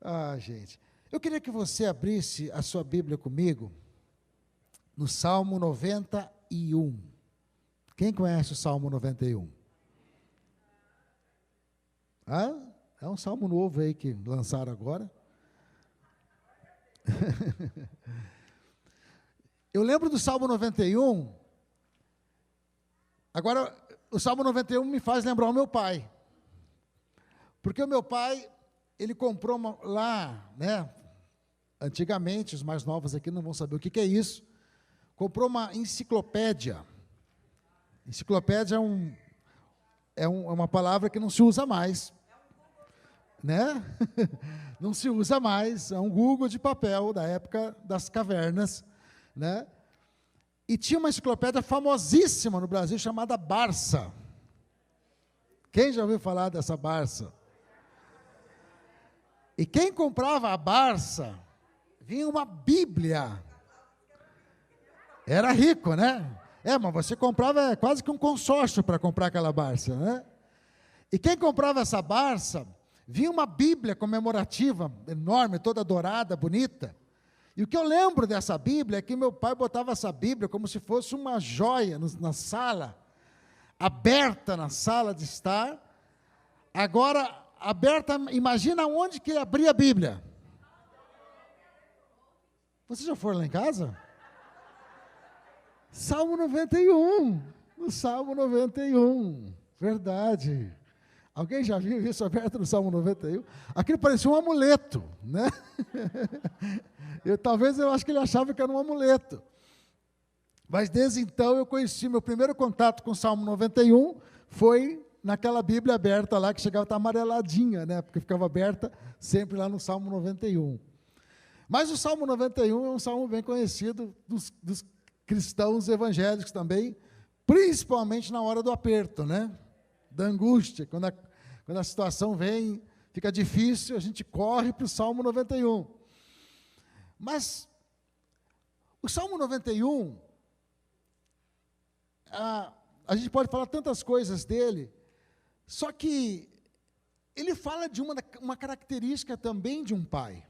Ah, gente. Eu queria que você abrisse a sua Bíblia comigo no Salmo 91. Quem conhece o Salmo 91? Ah, é um salmo novo aí que lançaram agora. Eu lembro do Salmo 91. Agora, o Salmo 91 me faz lembrar o meu pai. Porque o meu pai, ele comprou lá, né? Antigamente, os mais novos aqui não vão saber o que é isso. Comprou uma enciclopédia. Enciclopédia é uma palavra que não se usa mais, né? Não se usa mais, é um Google de papel da época das cavernas, né? E tinha uma enciclopédia famosíssima no Brasil chamada Barça. Quem já ouviu falar dessa Barça? E quem comprava a Barça, vinha uma Bíblia. Era rico, né? Mas você comprava quase que um consórcio para comprar aquela Barça, né? E quem comprava essa Barça, vinha uma Bíblia comemorativa, enorme, toda dourada, bonita. E o que eu lembro dessa Bíblia é que meu pai botava essa Bíblia como se fosse uma joia na sala, aberta na sala de estar. Agora, aberta, imagina onde que ele abria a Bíblia. Vocês já foram lá em casa? Salmo 91, no Salmo 91, verdade. Alguém já viu isso aberto no Salmo 91? Aquilo parecia um amuleto, né? Talvez eu acho que ele achava que era um amuleto. Mas desde então eu conheci, meu primeiro contato com o Salmo 91 foi naquela Bíblia aberta lá, que chegava a estar amareladinha, né? Porque ficava aberta sempre lá no Salmo 91. Mas o Salmo 91 é um salmo bem conhecido dos cristãos evangélicos também, principalmente na hora do aperto, né? Da angústia, quando a situação vem, fica difícil, a gente corre para o Salmo 91. Mas o Salmo 91, a gente pode falar tantas coisas dele, só que ele fala de uma característica também de um pai.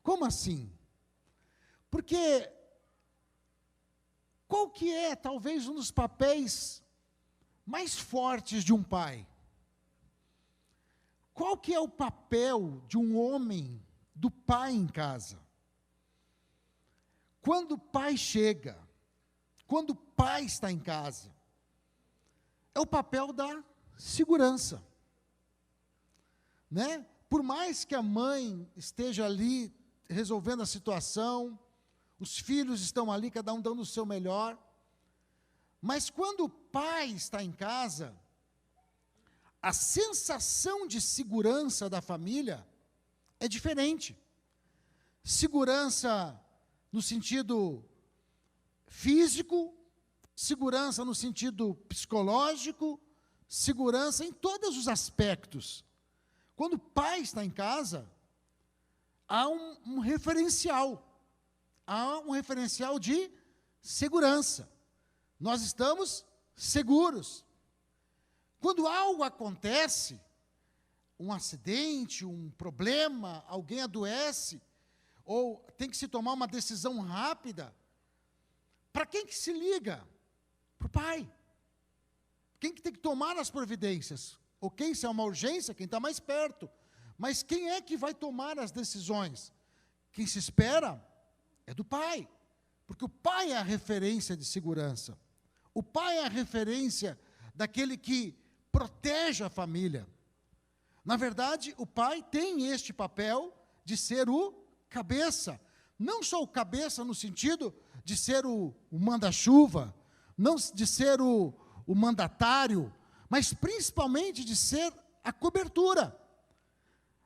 Como assim? Porque qual que é, talvez, um dos papéis mais fortes de um pai? Qual que é o papel de um homem, do pai em casa? Quando o pai chega, quando o pai está em casa, é o papel da segurança, né? Por mais que a mãe esteja ali resolvendo a situação, os filhos estão ali, cada um dando o seu melhor, mas quando o pai está em casa, a sensação de segurança da família é diferente. Segurança no sentido físico, segurança no sentido psicológico, segurança em todos os aspectos. Quando o pai está em casa, há um referencial. Há um referencial de segurança. Nós estamos seguros. Quando algo acontece, um acidente, um problema, alguém adoece, ou tem que se tomar uma decisão rápida, para quem que se liga? Para o pai. Quem que tem que tomar as providências? Ok, se é uma urgência, quem está mais perto. Mas quem é que vai tomar as decisões? Quem se espera é do pai. Porque o pai é a referência de segurança. O pai é a referência daquele que protege a família. Na verdade, o pai tem este papel de ser o cabeça. Não só o cabeça no sentido de ser o manda-chuva, não de ser o mandatário, mas principalmente de ser a cobertura.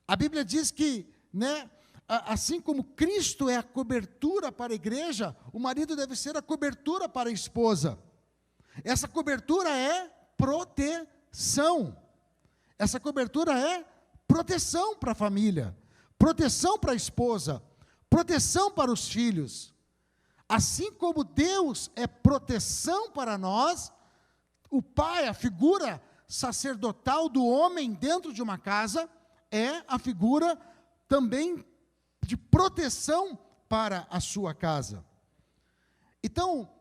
A Bíblia diz que, né, assim como Cristo é a cobertura para a igreja, o marido deve ser a cobertura para a esposa. Essa cobertura é proteção. Essa cobertura é proteção para a família, proteção para a esposa, proteção para os filhos. Assim como Deus é proteção para nós, o pai, a figura sacerdotal do homem dentro de uma casa é a figura também de proteção para a sua casa. Então,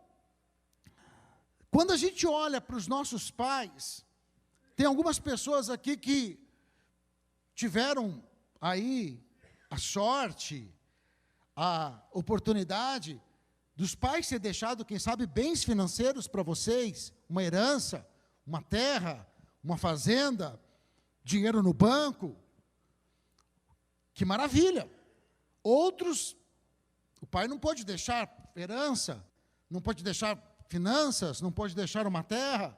quando a gente olha para os nossos pais, tem algumas pessoas aqui que tiveram aí a sorte, a oportunidade dos pais ter deixado, quem sabe, bens financeiros para vocês, uma herança, uma terra, uma fazenda, dinheiro no banco. Que maravilha! Outros, o pai não pode deixar herança, não pode deixar finanças, não pode deixar uma terra,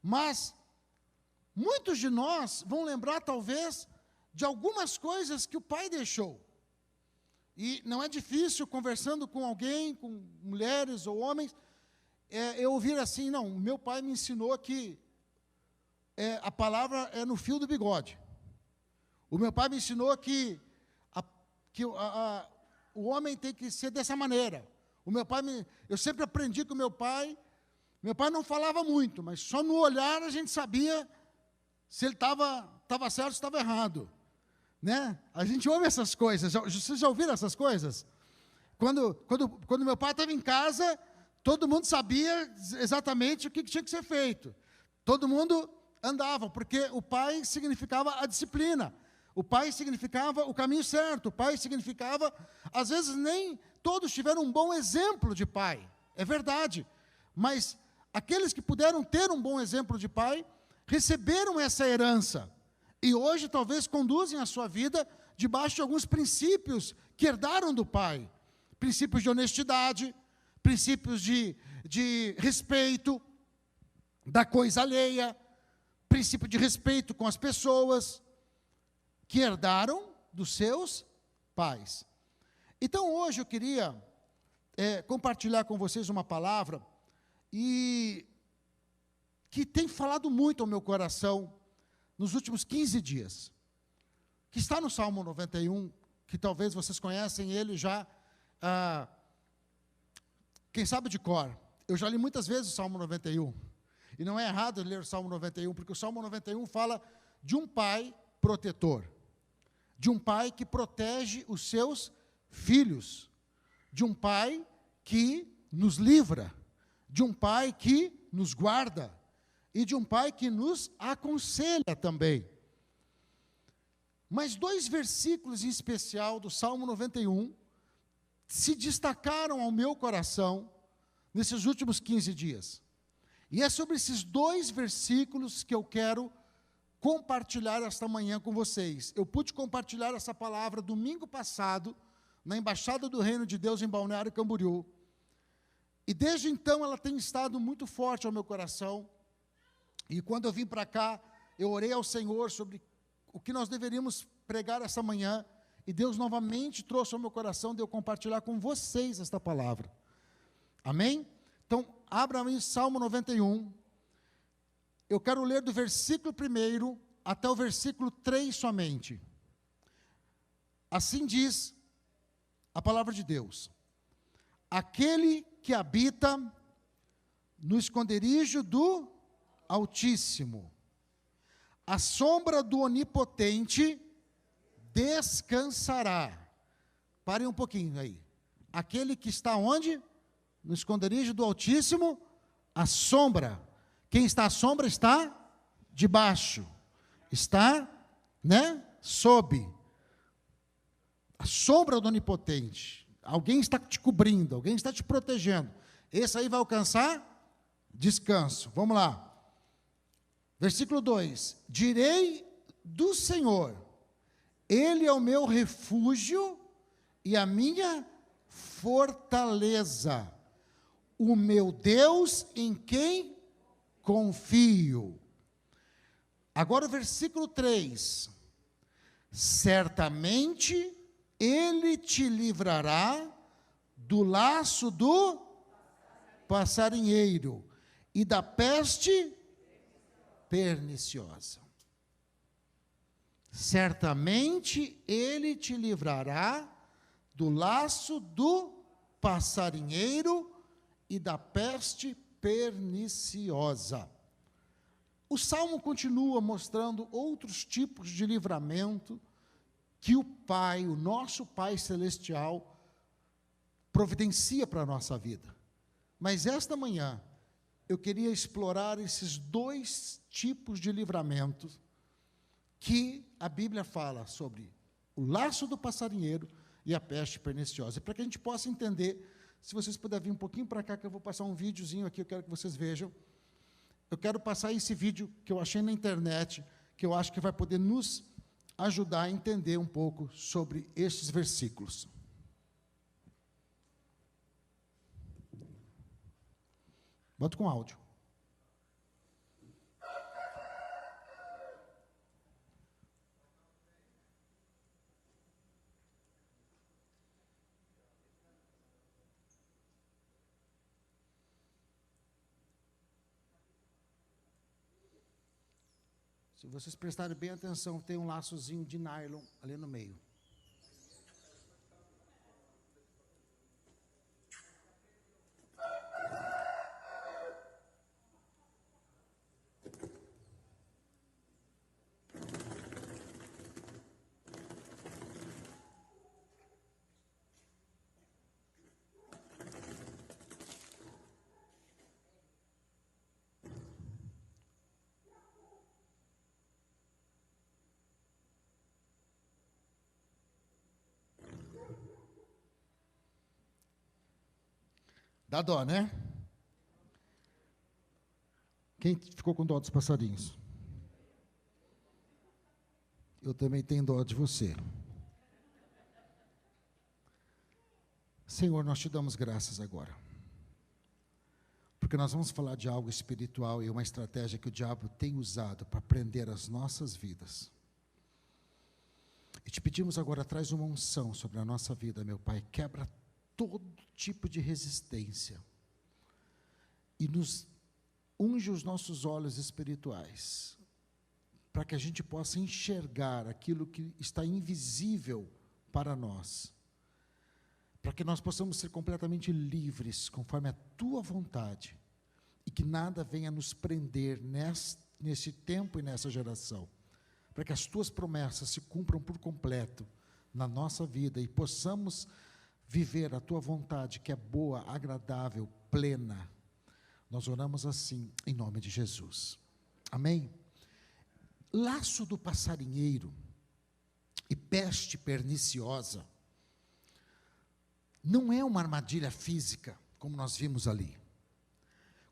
mas muitos de nós vão lembrar, talvez, de algumas coisas que o pai deixou. E não é difícil, conversando com alguém, com mulheres ou homens, eu ouvir assim: não, meu pai me ensinou que a palavra é no fio do bigode. O meu pai me ensinou que o homem tem que ser dessa maneira. Eu sempre aprendi com meu pai não falava muito, mas só no olhar a gente sabia se ele estava certo ou estava errado. Né? A gente ouve essas coisas. Vocês já ouviram essas coisas? Quando meu pai estava em casa, todo mundo sabia exatamente o que tinha que ser feito. Todo mundo andava, porque o pai significava a disciplina. O pai significava o caminho certo. O pai significava, às vezes nem todos tiveram um bom exemplo de pai. É verdade. Mas aqueles que puderam ter um bom exemplo de pai, receberam essa herança. E hoje talvez conduzem a sua vida debaixo de alguns princípios que herdaram do pai. Princípios de honestidade, princípios de respeito da coisa alheia, princípio de respeito com as pessoas, que herdaram dos seus pais. Então hoje eu queria compartilhar com vocês uma palavra que tem falado muito ao meu coração nos últimos 15 dias, que está no Salmo 91, que talvez vocês conhecem ele já, quem sabe de cor. Eu já li muitas vezes o Salmo 91, e não é errado ler o Salmo 91, porque o Salmo 91 fala de um pai protetor, de um pai que protege os seus filhos, de um pai que nos livra, de um pai que nos guarda, e de um pai que nos aconselha também. Mas 2 versículos em especial do Salmo 91 se destacaram ao meu coração nesses últimos 15 dias. E é sobre esses 2 versículos que eu quero compartilhar esta manhã com vocês. Eu pude compartilhar essa palavra domingo passado, na Embaixada do Reino de Deus em Balneário Camboriú. E desde então ela tem estado muito forte ao meu coração. E quando eu vim para cá, eu orei ao Senhor sobre o que nós deveríamos pregar essa manhã, e Deus novamente trouxe ao meu coração de eu compartilhar com vocês esta palavra. Amém? Então, abra aí Salmo 91. Eu quero ler do versículo 1 até o versículo 3 somente. Assim diz a palavra de Deus: aquele que habita no esconderijo do Altíssimo, a sombra do Onipotente descansará. Parem um pouquinho aí. Aquele que está onde? No esconderijo do Altíssimo, a sombra. Quem está à sombra está debaixo. Está, sob. A sombra do Onipotente. Alguém está te cobrindo, alguém está te protegendo. Esse aí vai alcançar descanso. Vamos lá. Versículo 2: direi do Senhor, Ele é o meu refúgio e a minha fortaleza, o meu Deus em quem confio. Agora o versículo 3: certamente Ele te livrará do laço do passarinheiro e da peste perniciosa. Certamente Ele te livrará do laço do passarinheiro e da peste perniciosa. O Salmo continua mostrando outros tipos de livramento que o Pai, o nosso Pai Celestial, providencia para a nossa vida. Mas esta manhã, eu queria explorar esses dois tipos de livramento que a Bíblia fala sobre o laço do passarinheiro e a peste perniciosa. Para que a gente possa entender, se vocês puderem vir um pouquinho para cá, que eu vou passar um videozinho aqui, eu quero que vocês vejam. Eu quero passar esse vídeo que eu achei na internet, que eu acho que vai poder nos ajudar a entender um pouco sobre estes versículos. Bota com áudio. Se vocês prestarem bem atenção, tem um laçozinho de nylon ali no meio. Dá dó, né? Quem ficou com dó dos passarinhos? Eu também tenho dó de você. Senhor, nós te damos graças agora. Porque nós vamos falar de algo espiritual e uma estratégia que o diabo tem usado para prender as nossas vidas. E te pedimos agora, traz uma unção sobre a nossa vida, meu Pai. Quebra todo tipo de resistência e nos unge os nossos olhos espirituais, para que a gente possa enxergar aquilo que está invisível para nós, para que nós possamos ser completamente livres, conforme a Tua vontade, e que nada venha nos prender nesse tempo e nessa geração, para que as Tuas promessas se cumpram por completo na nossa vida, e possamos viver a Tua vontade, que é boa, agradável, plena. Nós oramos assim, em nome de Jesus. Amém? Laço do passarinheiro e peste perniciosa não é uma armadilha física, como nós vimos ali.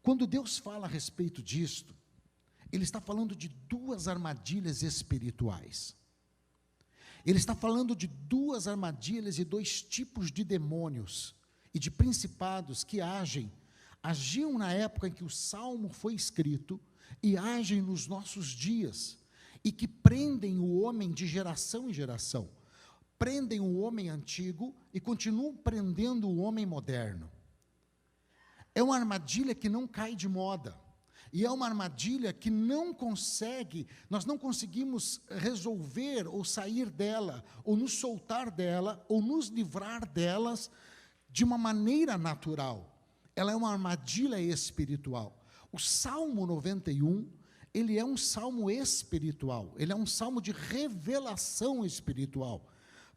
Quando Deus fala a respeito disto, Ele está falando de duas armadilhas espirituais. Ele está falando de duas armadilhas e dois tipos de demônios e de principados que agiam na época em que o Salmo foi escrito e agem nos nossos dias, e que prendem o homem de geração em geração, prendem o homem antigo e continuam prendendo o homem moderno. É uma armadilha que não cai de moda. E é uma armadilha que nós não conseguimos resolver ou sair dela, ou nos soltar dela, ou nos livrar delas de uma maneira natural. Ela é uma armadilha espiritual. O Salmo 91, ele é um salmo espiritual, ele é um salmo de revelação espiritual.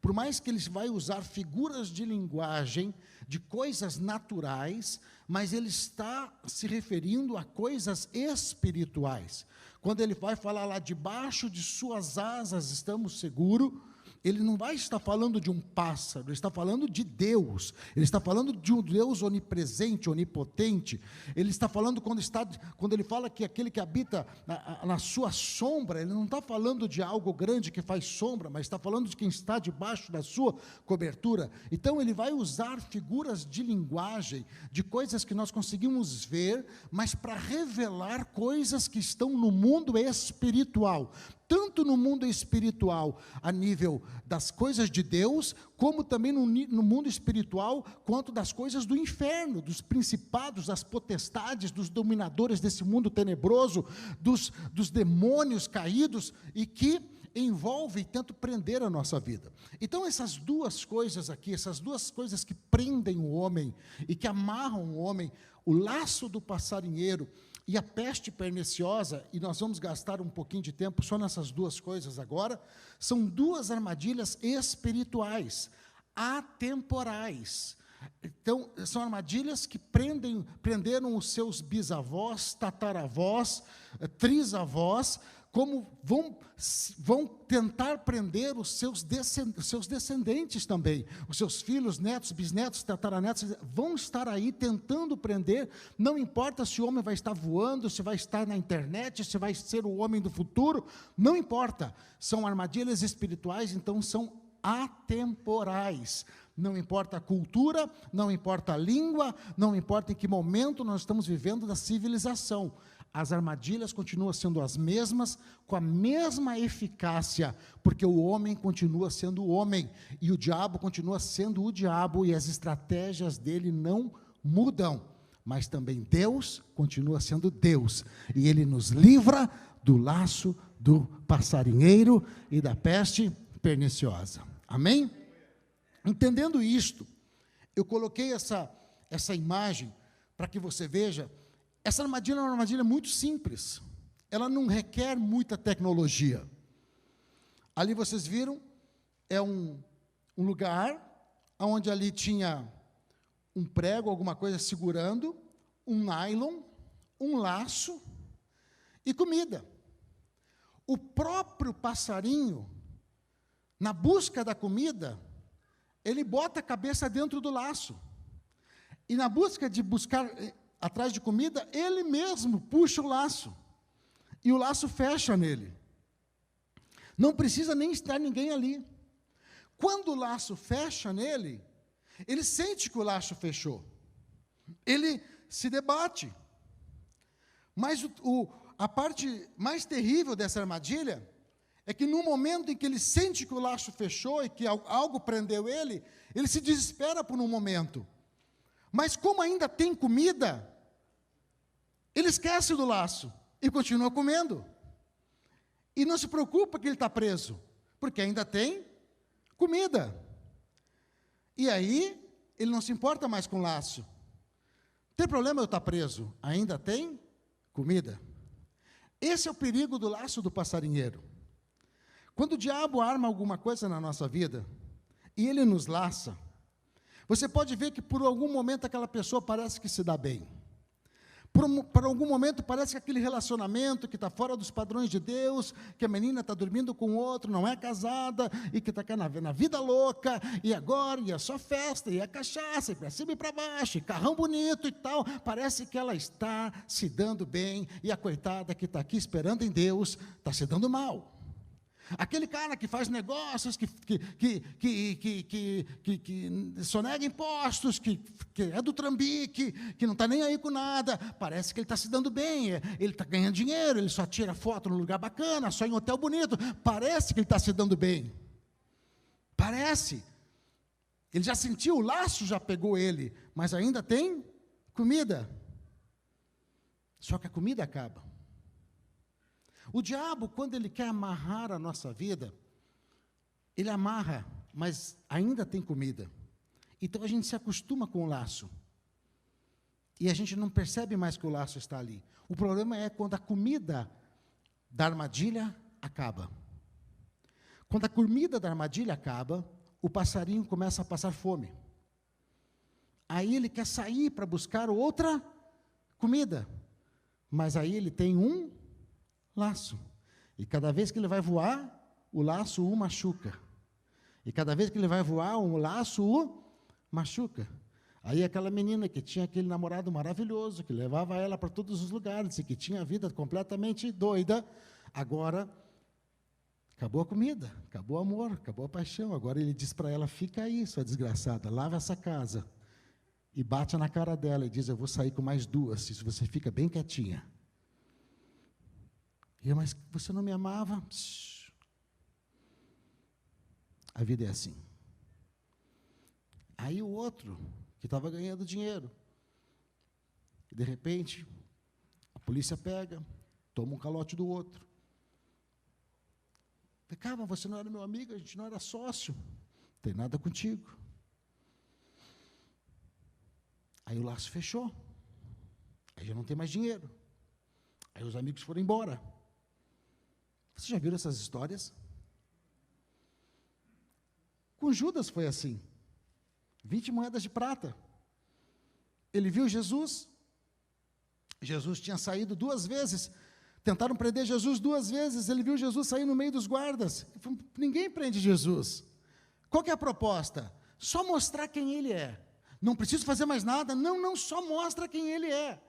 Por mais que ele vai usar figuras de linguagem, de coisas naturais, mas ele está se referindo a coisas espirituais. Quando ele vai falar lá, debaixo de suas asas estamos seguros, ele não vai estar falando de um pássaro, ele está falando de Deus, ele está falando de um Deus onipresente, onipotente. Ele está falando, quando ele fala que aquele que habita na sua sombra, ele não está falando de algo grande que faz sombra, mas está falando de quem está debaixo da sua cobertura. Então ele vai usar figuras de linguagem, de coisas que nós conseguimos ver, mas para revelar coisas que estão no mundo espiritual, tanto no mundo espiritual, a nível das coisas de Deus, como também no mundo espiritual, quanto das coisas do inferno, dos principados, das potestades, dos dominadores desse mundo tenebroso, dos demônios caídos, e que envolve e tanto prender a nossa vida. Então essas duas coisas aqui, essas duas coisas que prendem o homem, e que amarram o homem, o laço do passarinheiro e a peste perniciosa, e nós vamos gastar um pouquinho de tempo só nessas duas coisas agora, são duas armadilhas espirituais, atemporais. Então, são armadilhas que prenderam os seus bisavós, tataravós, trisavós, como vão tentar prender os seus descendentes também. Os seus filhos, netos, bisnetos, tataranetos, vão estar aí tentando prender, não importa se o homem vai estar voando, se vai estar na internet, se vai ser o homem do futuro, não importa. São armadilhas espirituais, então são atemporais. Não importa a cultura, não importa a língua, não importa em que momento nós estamos vivendo da civilização. As armadilhas continuam sendo as mesmas, com a mesma eficácia, porque o homem continua sendo o homem, e o diabo continua sendo o diabo, e as estratégias dele não mudam. Mas também Deus continua sendo Deus, e Ele nos livra do laço do passarinheiro e da peste perniciosa. Amém? Entendendo isto, eu coloquei essa imagem para que você veja. Essa armadilha é uma armadilha muito simples. Ela não requer muita tecnologia. Ali vocês viram, é um lugar onde ali tinha um prego, alguma coisa segurando, um nylon, um laço e comida. O próprio passarinho, na busca da comida, ele bota a cabeça dentro do laço. E na busca de buscar atrás de comida, ele mesmo puxa o laço. E o laço fecha nele. Não precisa nem estar ninguém ali. Quando o laço fecha nele, ele sente que o laço fechou. Ele se debate. Mas a parte mais terrível dessa armadilha é que no momento em que ele sente que o laço fechou e que algo prendeu ele se desespera por um momento. Mas como ainda tem comida, ele esquece do laço e continua comendo. E não se preocupa que ele está preso, porque ainda tem comida. E aí, ele não se importa mais com o laço. Não tem problema eu estar preso, ainda tem comida. Esse é o perigo do laço do passarinheiro. Quando o diabo arma alguma coisa na nossa vida, e ele nos laça, você pode ver que por algum momento aquela pessoa parece que se dá bem. Por algum momento parece que aquele relacionamento que está fora dos padrões de Deus, que a menina está dormindo com outro, não é casada, e que está na vida louca, e agora, e é só festa, e é cachaça, e para cima e para baixo, e carrão bonito e tal, parece que ela está se dando bem, e a coitada que está aqui esperando em Deus, está se dando mal. Aquele cara que faz negócios, que sonega impostos, que é do trambique, que não está nem aí com nada, parece que ele está se dando bem, ele está ganhando dinheiro, ele só tira foto num lugar bacana, só em hotel bonito, parece que ele está se dando bem. Parece. Ele já sentiu, o laço já pegou ele, mas ainda tem comida. Só que a comida acaba. O diabo, quando ele quer amarrar a nossa vida, ele amarra, mas ainda tem comida. Então a gente se acostuma com o laço. E a gente não percebe mais que o laço está ali. O problema é quando a comida da armadilha acaba. Quando a comida da armadilha acaba, o passarinho começa a passar fome. Aí ele quer sair para buscar outra comida. Mas aí ele tem um laço. E cada vez que ele vai voar, o laço o machuca. E cada vez que ele vai voar, o laço o machuca. Aí aquela menina que tinha aquele namorado maravilhoso, que levava ela para todos os lugares, e que tinha a vida completamente doida, agora acabou a comida, acabou o amor, acabou a paixão. Agora ele diz para ela, fica aí, sua desgraçada, lava essa casa. E bate na cara dela e diz, eu vou sair com mais duas, se você fica bem quietinha. E eu, mas você não me amava? Psh. A vida é assim. Aí o outro, que estava ganhando dinheiro, de repente, a polícia pega, toma um calote do outro. Calma, você não era meu amigo, a gente não era sócio, não tem nada contigo. Aí o laço fechou, aí já não tem mais dinheiro. Aí os amigos foram embora. Vocês já viram essas histórias? Com Judas foi assim. 20 moedas de prata. Ele viu Jesus. Jesus tinha saído 2 vezes. Tentaram prender Jesus 2 vezes. Ele viu Jesus sair no meio dos guardas. Ninguém prende Jesus. Qual que é a proposta? Só mostrar quem ele é. Não preciso fazer mais nada. Não, só mostra quem ele é.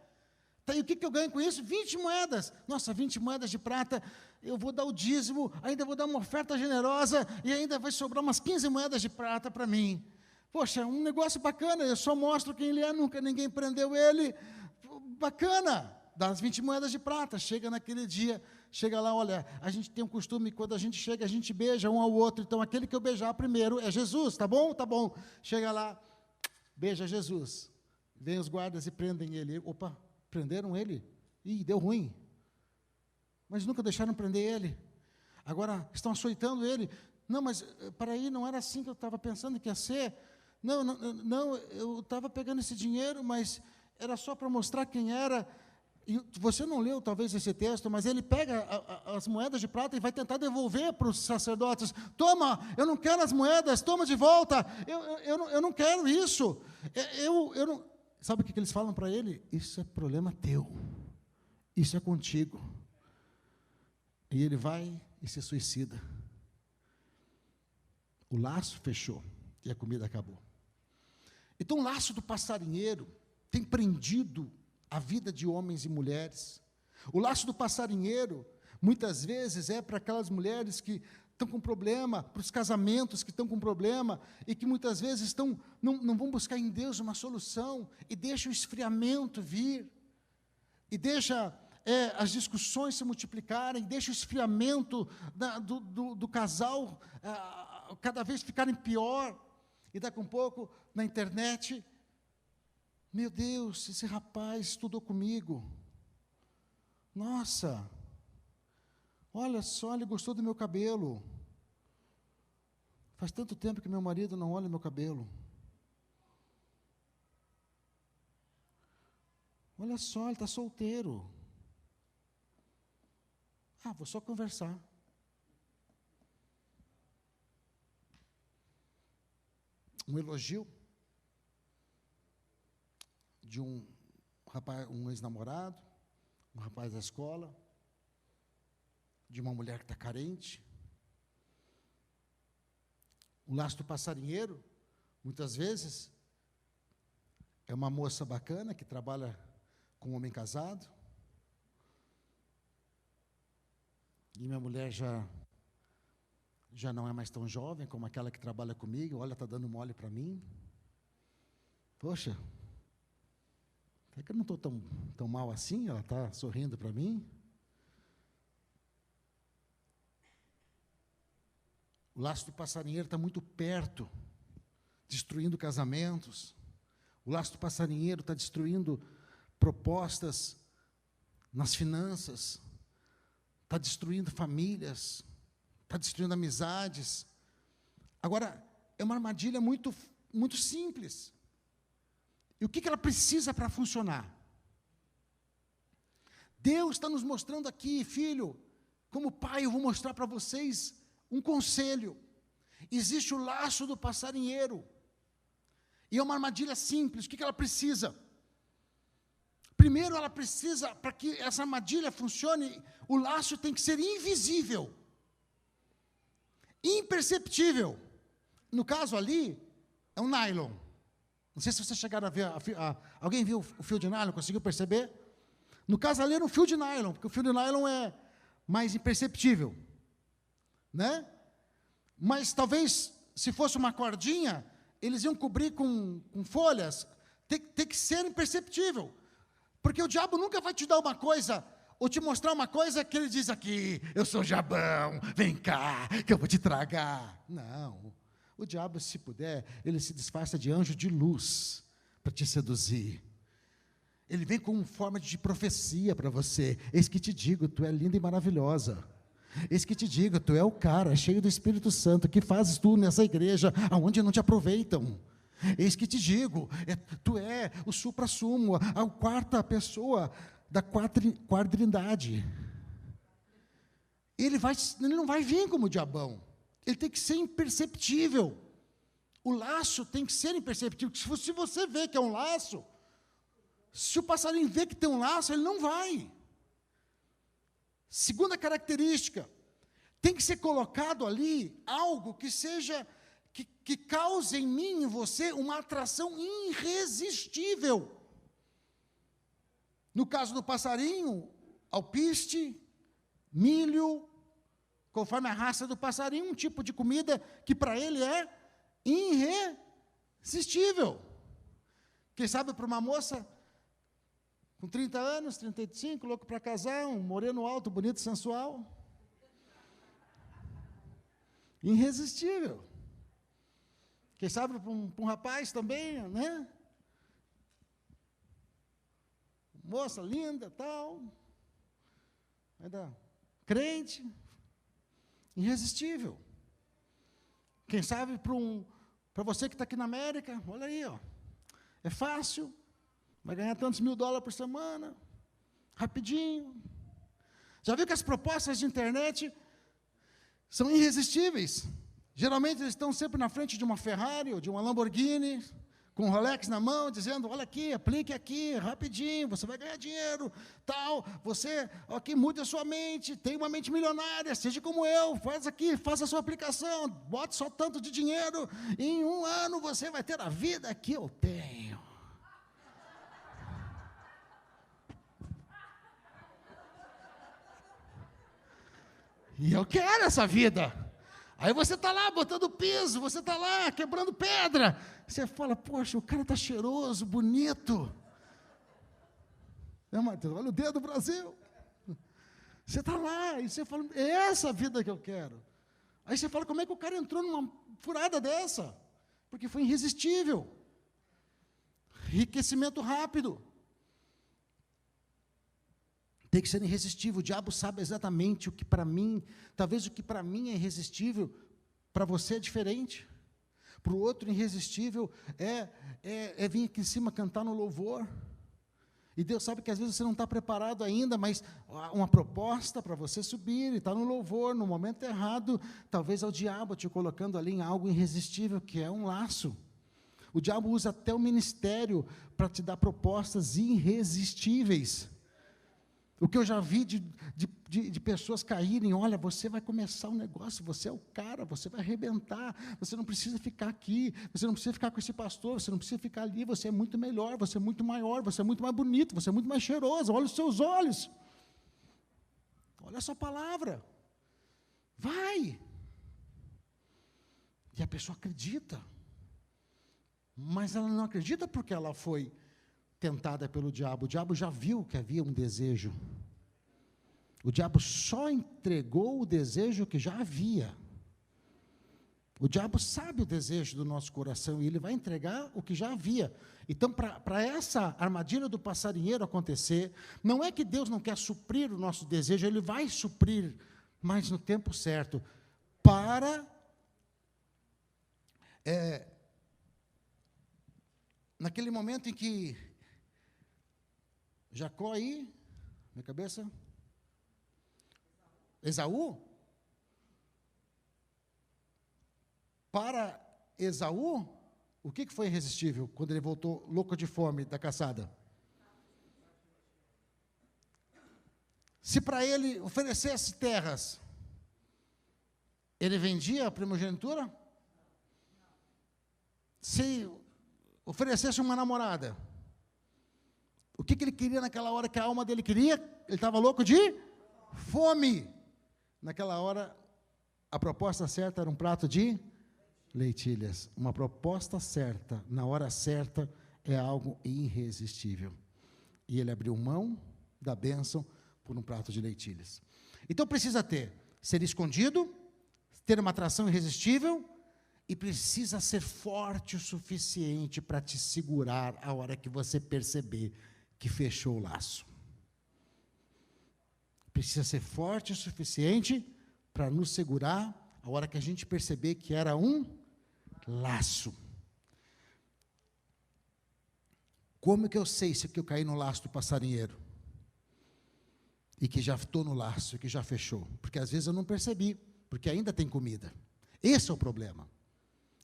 Tá, e o que eu ganho com isso? 20 moedas. Nossa, 20 moedas de prata, eu vou dar o dízimo, ainda vou dar uma oferta generosa, e ainda vai sobrar umas 15 moedas de prata para mim. Poxa, um negócio bacana, eu só mostro quem ele é, nunca ninguém prendeu ele. Bacana, dá as 20 moedas de prata. Chega naquele dia, chega lá, olha, a gente tem um costume, quando a gente chega, a gente beija um ao outro, então aquele que eu beijar primeiro é Jesus, tá bom? Tá bom. Chega lá, beija Jesus. Vem os guardas e prendem ele. Opa, prenderam ele? Ih, deu ruim. Mas nunca deixaram prender ele. Agora estão açoitando ele. Não, mas para aí não era assim que eu estava pensando que ia ser. Não, eu estava pegando esse dinheiro, mas era só para mostrar quem era. E você não leu talvez esse texto, mas ele pega as moedas de prata e vai tentar devolver para os sacerdotes. Toma, eu não quero as moedas, toma de volta. Eu não quero isso. Eu não... Sabe o que eles falam para ele? Isso é problema teu. Isso é contigo. E ele vai e se suicida. O laço fechou e a comida acabou. Então o laço do passarinheiro tem prendido a vida de homens e mulheres. O laço do passarinheiro, muitas vezes, é para aquelas mulheres que estão com problema, para os casamentos que estão com problema, e que muitas vezes não vão buscar em Deus uma solução, e deixa o esfriamento vir, e deixa as discussões se multiplicarem, deixa o esfriamento do casal cada vez ficarem pior, e daqui a um pouco, na internet, meu Deus, esse rapaz estudou comigo, nossa, olha só, ele gostou do meu cabelo. Faz tanto tempo que meu marido não olha meu cabelo. Olha só, ele está solteiro. Vou só conversar. Um elogio de um rapaz, um ex-namorado, um rapaz da escola, de uma mulher que está carente. O laço do passarinheiro, muitas vezes, é uma moça bacana que trabalha com um homem casado. E minha mulher já não é mais tão jovem como aquela que trabalha comigo. Olha, está dando mole para mim. Poxa, será que eu não estou tão mal assim? Ela está sorrindo para mim. O laço do passarinheiro está muito perto, destruindo casamentos. O laço do passarinheiro está destruindo propostas nas finanças, está destruindo famílias, está destruindo amizades. Agora, é uma armadilha muito, muito simples. E o que ela precisa para funcionar? Deus está nos mostrando aqui, filho, como pai, eu vou mostrar para vocês um conselho. Existe o laço do passarinheiro. E é uma armadilha simples. O que ela precisa? Primeiro, ela precisa, para que essa armadilha funcione, o laço tem que ser invisível. Imperceptível. No caso ali, é um nylon. Não sei se vocês chegaram a ver. Alguém viu o fio de nylon? Conseguiu perceber? No caso ali era um fio de nylon, porque o fio de nylon é mais imperceptível. Né? Mas talvez, se fosse uma cordinha, eles iam cobrir com folhas. Tem que ser imperceptível. Porque o diabo nunca vai te dar uma coisa, ou te mostrar uma coisa que ele diz aqui, eu sou Jabão, vem cá, que eu vou te tragar. Não. O diabo, se puder, ele se disfarça de anjo de luz para te seduzir. Ele vem com forma de profecia para você. Eis que te digo, tu é linda e maravilhosa. Eis que te digo, tu é o cara cheio do Espírito Santo, que fazes tu nessa igreja, aonde não te aproveitam. Eis que te digo, tu é o supra-sumo, a quarta pessoa da quadrindade. Ele não vai vir como o diabão. Ele tem que ser imperceptível. O laço tem que ser imperceptível. Se você vê que é um laço, se o passarinho vê que tem um laço, ele não vai. Segunda característica, tem que ser colocado ali algo que seja, que cause em mim, em você, uma atração irresistível. No caso do passarinho, alpiste, milho, conforme a raça do passarinho, um tipo de comida que para ele é irresistível. Quem sabe para uma moça com 30 anos, 35, louco para casar, um moreno alto, bonito, sensual. Irresistível. Quem sabe para um rapaz também, né? Moça linda, tal. Ainda crente. Irresistível. Quem sabe para você que está aqui na América, olha aí, ó. É fácil. Vai ganhar tantos $1.000 por semana, rapidinho. Já viu que as propostas de internet são irresistíveis? Geralmente eles estão sempre na frente de uma Ferrari ou de uma Lamborghini, com um Rolex na mão, dizendo, olha aqui, aplique aqui, rapidinho, você vai ganhar dinheiro, tal, você, aqui, mude a sua mente, tem uma mente milionária, seja como eu, faz aqui, faça a sua aplicação, bote só tanto de dinheiro, em 1 ano você vai ter a vida que eu tenho. E eu quero essa vida. Aí você está lá botando piso, você está lá quebrando pedra. Você fala, poxa, o cara está cheiroso, bonito. Né, Matheus? Olha o dedo do Brasil. Você está lá e você fala, é essa a vida que eu quero. Aí você fala, como é que o cara entrou numa furada dessa? Porque foi irresistível. Enriquecimento rápido. Tem que ser irresistível. O diabo sabe exatamente o que para mim, talvez o que para mim é irresistível, para você é diferente. Para o outro, irresistível é vir aqui em cima cantar no louvor. E Deus sabe que às vezes você não está preparado ainda, mas uma proposta para você subir e está no louvor, no momento errado, talvez é o diabo te colocando ali em algo irresistível, que é um laço. O diabo usa até o ministério para te dar propostas irresistíveis. O que eu já vi de pessoas caírem, olha, você vai começar um negócio, você é o cara, você vai arrebentar, você não precisa ficar aqui, você não precisa ficar com esse pastor, você não precisa ficar ali, você é muito melhor, você é muito maior, você é muito mais bonito, você é muito mais cheiroso, olha os seus olhos, olha a sua palavra, vai. E a pessoa acredita, mas ela não acredita porque ela foi tentada pelo diabo. O diabo já viu que havia um desejo. O diabo só entregou o desejo que já havia. O diabo sabe o desejo do nosso coração e ele vai entregar o que já havia. Então, para essa armadilha do passarinheiro acontecer, não é que Deus não quer suprir o nosso desejo, Ele vai suprir, mas no tempo certo, para naquele momento em que Jacó aí, minha cabeça, Esaú, para Esaú, o que foi irresistível quando ele voltou louco de fome da caçada? Se para ele oferecesse terras, ele vendia a primogenitura? Se oferecesse uma namorada, o que ele queria naquela hora que a alma dele queria? Ele estava louco de fome. Naquela hora, a proposta certa era um prato de lentilhas. Uma proposta certa, na hora certa, é algo irresistível. E ele abriu mão da bênção por um prato de lentilhas. Então precisa ser escondido, ter uma atração irresistível, e precisa ser forte o suficiente para te segurar a hora que você perceber que fechou o laço. Precisa ser forte o suficiente para nos segurar a hora que a gente perceber que era um laço. Como que eu sei se eu caí no laço do passarinheiro? e que já estou no laço, que já fechou. Porque às vezes eu não percebi, porque ainda tem comida. Esse é o problema.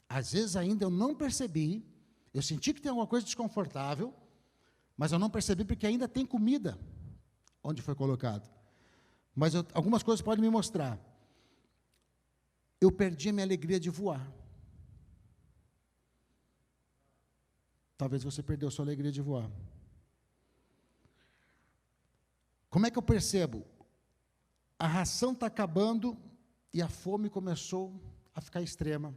Às vezes ainda eu não percebi, eu senti que tem alguma coisa desconfortável, mas eu não percebi porque ainda tem comida onde foi colocado. Mas algumas coisas podem me mostrar. Eu perdi a minha alegria de voar. Talvez você perdeu a sua alegria de voar. Como é que eu percebo? A ração está acabando e a fome começou a ficar extrema.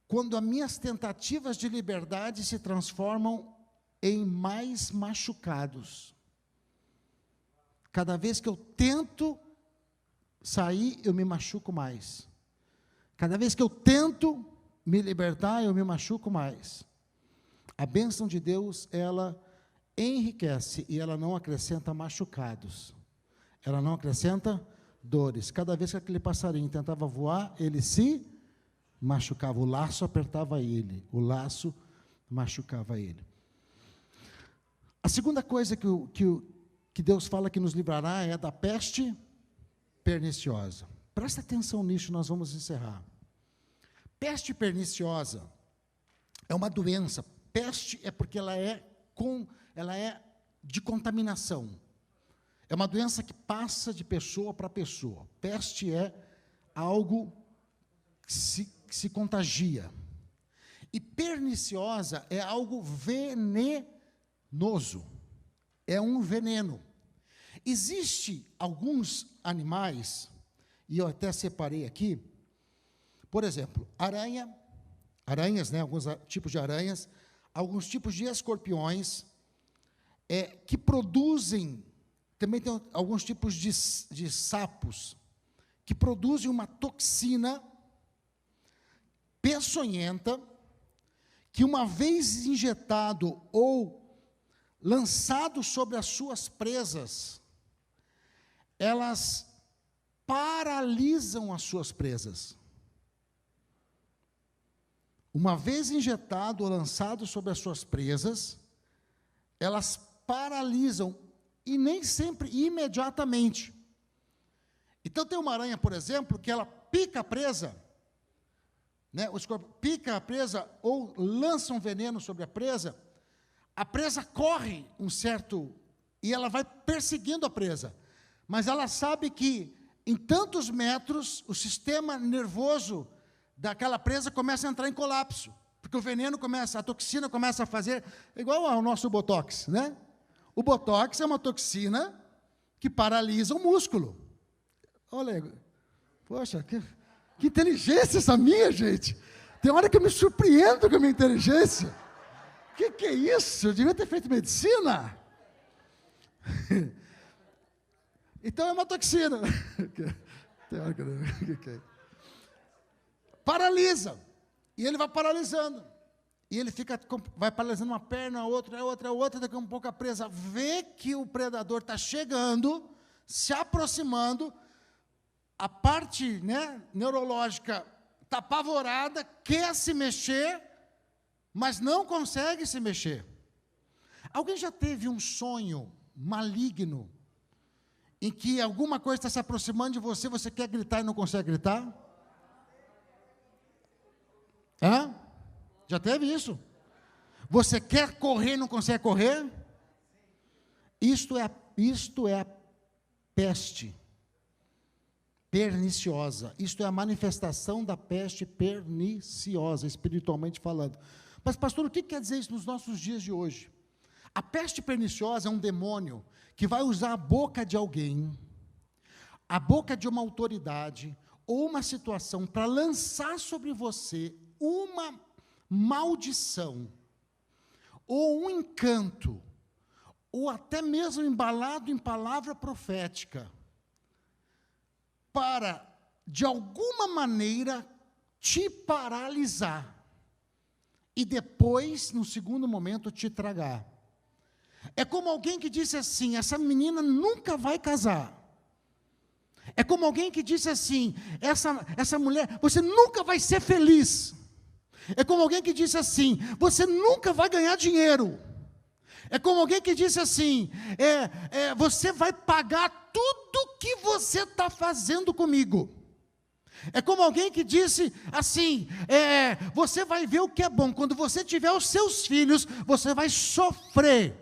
Quando as minhas tentativas de liberdade se transformam em mais machucados. Cada vez que eu tento sair, eu me machuco mais. Cada vez que eu tento me libertar, eu me machuco mais. A bênção de Deus, ela enriquece e ela não acrescenta machucados. Ela não acrescenta dores. Cada vez que aquele passarinho tentava voar, ele se machucava. O laço apertava ele. O laço machucava ele. A segunda coisa que Deus fala que nos livrará é da peste perniciosa. Presta atenção nisso, nós vamos encerrar. Peste perniciosa é uma doença. Peste é porque ela é de contaminação. É uma doença que passa de pessoa para pessoa. Peste é algo que se contagia. E perniciosa é algo venenoso. É um veneno. Existe alguns animais, e eu até separei aqui, por exemplo, aranhas, né, alguns tipos de aranhas, alguns tipos de escorpiões, que produzem, também tem alguns tipos de sapos, que produzem uma toxina peçonhenta, que uma vez injetado ou lançado sobre as suas presas, elas paralisam as suas presas. Uma vez injetado ou lançado sobre as suas presas, elas paralisam, e nem sempre imediatamente. Então tem uma aranha, por exemplo, que ela pica a presa, né, o escorpião pica a presa ou lança um veneno sobre a presa corre e ela vai perseguindo a presa, mas ela sabe que em tantos metros o sistema nervoso daquela presa começa a entrar em colapso, porque o veneno a toxina começa a fazer, igual ao nosso Botox, né? O Botox é uma toxina que paralisa o músculo. Olha, poxa, que inteligência essa minha, gente. Tem hora que eu me surpreendo com a minha inteligência. Que é isso? Eu devia ter feito medicina. Então é uma toxina. Tem hora que eu... Paralisa. E ele vai paralisando. E ele vai paralisando uma perna, a outra, daqui a um pouco a presa vê que o predador está chegando, se aproximando, a parte, né, neurológica está apavorada, quer se mexer, mas não consegue se mexer. Alguém já teve um sonho maligno, em que alguma coisa está se aproximando de você, você quer gritar e não consegue gritar? Hã? Já teve isso? Você quer correr e não consegue correr? Isto é a peste perniciosa. Isto é a manifestação da peste perniciosa, espiritualmente falando. Mas, pastor, o que quer dizer isso nos nossos dias de hoje? A peste perniciosa é um demônio que vai usar a boca de alguém, a boca de uma autoridade, ou uma situação, para lançar sobre você uma maldição, ou um encanto, ou até mesmo embalado em palavra profética, para, de alguma maneira, te paralisar, e depois, no segundo momento, te tragar. É como alguém que disse assim, essa menina nunca vai casar. É como alguém que disse assim, essa mulher, você nunca vai ser feliz. É como alguém que disse assim, você nunca vai ganhar dinheiro. É como alguém que disse assim, você vai pagar tudo que você está fazendo comigo. É como alguém que disse assim, você vai ver o que é bom, quando você tiver os seus filhos, você vai sofrer.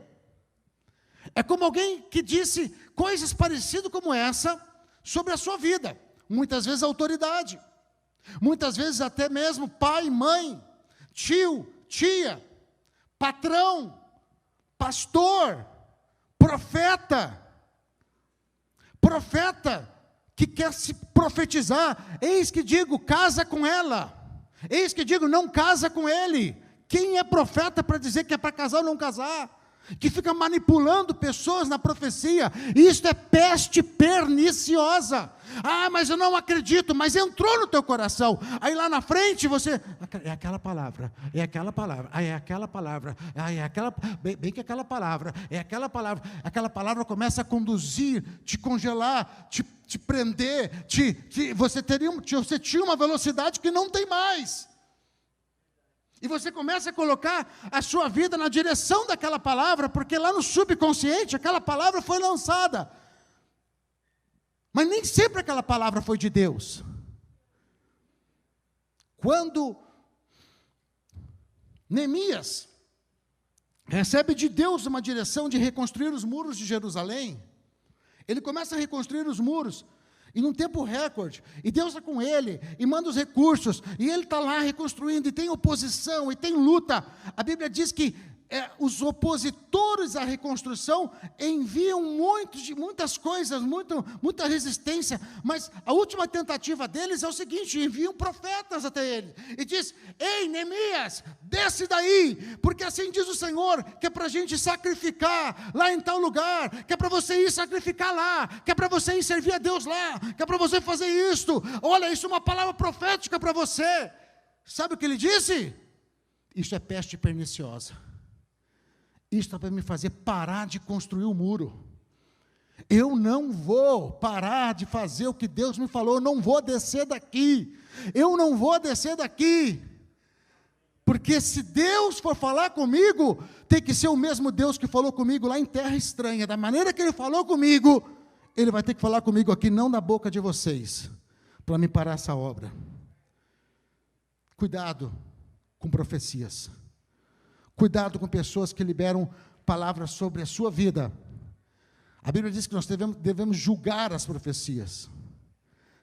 É como alguém que disse coisas parecidas como essa sobre a sua vida. Muitas vezes autoridade, muitas vezes até mesmo pai, mãe, tio, tia, patrão, pastor, profeta que quer se profetizar, eis que digo, casa com ela, eis que digo, não casa com ele. Quem é profeta para dizer que é para casar ou não casar? Que fica manipulando pessoas na profecia, isto é peste perniciosa. Mas eu não acredito, mas entrou no teu coração, aí lá na frente você, é aquela palavra, é aquela palavra, é aquela palavra, é aquela, bem que aquela palavra começa a conduzir, te congelar, te prender, você tinha uma velocidade que não tem mais. E você começa a colocar a sua vida na direção daquela palavra, porque lá no subconsciente aquela palavra foi lançada. Mas nem sempre aquela palavra foi de Deus. Quando Neemias recebe de Deus uma direção de reconstruir os muros de Jerusalém, ele começa a reconstruir os muros, e num tempo recorde, e Deus está com ele, e manda os recursos, e ele está lá reconstruindo, e tem oposição, e tem luta. A Bíblia diz que os opositores à reconstrução enviam muitas coisas, muita resistência, mas a última tentativa deles é o seguinte: enviam profetas até ele, e diz, ei Neemias, desce daí, porque assim diz o Senhor, que é para a gente sacrificar lá em tal lugar, que é para você ir sacrificar lá, que é para você ir servir a Deus lá, que é para você fazer isto, olha, isso é uma palavra profética para você. Sabe o que ele disse? Isso é peste perniciosa. Isso é para me fazer parar de construir o muro. Eu não vou parar de fazer o que Deus me falou, eu não vou descer daqui. Eu não vou descer daqui. Porque se Deus for falar comigo, tem que ser o mesmo Deus que falou comigo lá em terra estranha. Da maneira que Ele falou comigo, Ele vai ter que falar comigo aqui, não na boca de vocês, para me parar essa obra. Cuidado com profecias. Cuidado com pessoas que liberam palavras sobre a sua vida. A Bíblia diz que nós devemos julgar as profecias.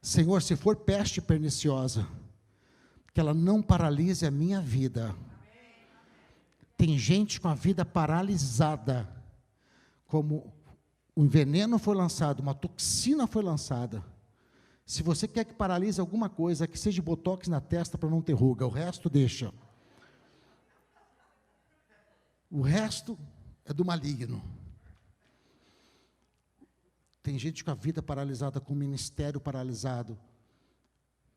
Senhor, se for peste perniciosa, que ela não paralise a minha vida. Tem gente com a vida paralisada, como um veneno foi lançado, uma toxina foi lançada. Se você quer que paralise alguma coisa, que seja botox na testa para não ter ruga, o resto deixa. O resto é do maligno. Tem gente com a vida paralisada, com o ministério paralisado,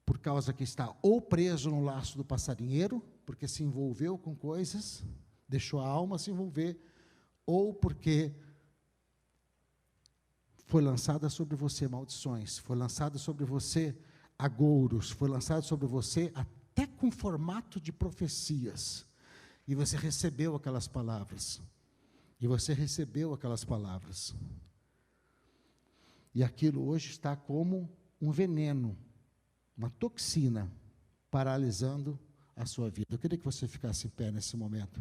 por causa que está ou preso no laço do passarinheiro, porque se envolveu com coisas, deixou a alma se envolver, ou porque foi lançada sobre você maldições, foi lançada sobre você agouros, foi lançado sobre você até com formato de profecias. E você recebeu aquelas palavras. E você recebeu aquelas palavras. E aquilo hoje está como um veneno, uma toxina, paralisando a sua vida. Eu queria que você ficasse em pé nesse momento.